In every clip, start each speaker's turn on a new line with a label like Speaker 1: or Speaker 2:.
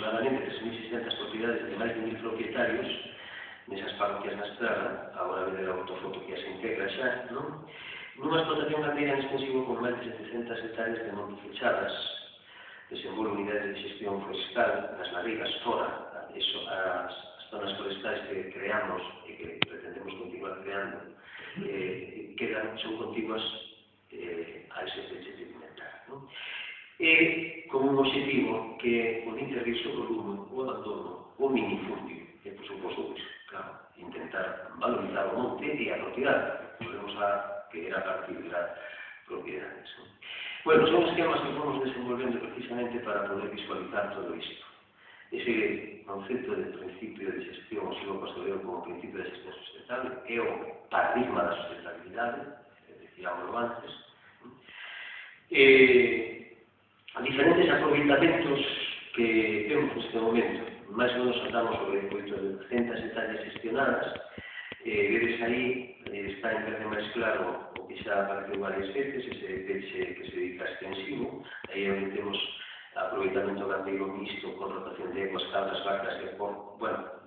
Speaker 1: aproximadamente 3.600 propiedades de máis de 1.000 propietarios nesas parroquias na Estrada, agora vede a ortofoto que as integra xa, non? Nunha explotación gandeira en extensivo con máis de 700 hectáreas de monte fechadas, desenvolve unidades de xestión forestal nas ladeiras fora, as zonas forestais que creamos e que pretendemos continuar creando, son contiguas a ese peche sedimentar, non? E con un objetivo que o de intervir sobre o lume, o abandono, o minifundio, e por suposto, claro, intentar valorizar o monte e a propiedade, volvemos a que era a partir de las propiedades. Bueno, son esquemas que fomos desenvolvendo precisamente para poder visualizar todo isto. Ese concepto de principio de xestión o sigo pastoreo como principio de xestión sustentable é o paradigma da sustentabilidade, decíamoslo antes. Diferentes aproveitamentos que temos neste momento, máis ou menos andamos sobre 800 hectáreas gestionadas, vedes aí, está en verde máis claro o que xa apareceu varias veces, ese peche que se dedica a extensivo, aí onde temos aproveitamento gandeiro mixto con rotación de eguas, cabras, vacas e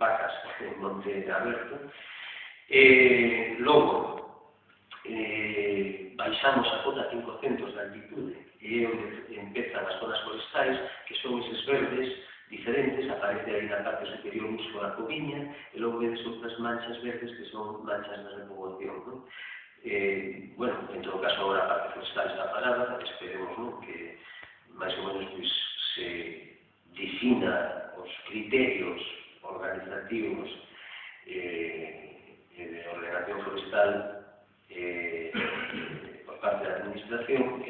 Speaker 1: vacas en monte aberto. Logo, baixamos a cota 500 de altitude e é onde empezan as zonas forestais, que son eses verdes diferentes, aparece aí na parte superior un uso da coviña e logo vedes outras manchas verdes que son manchas de repoboación, non? Bueno, en todo caso agora a parte forestal está parada, esperemos, non, que máis ou menos se defina os criterios organizativos de ordenación forestal por parte da administración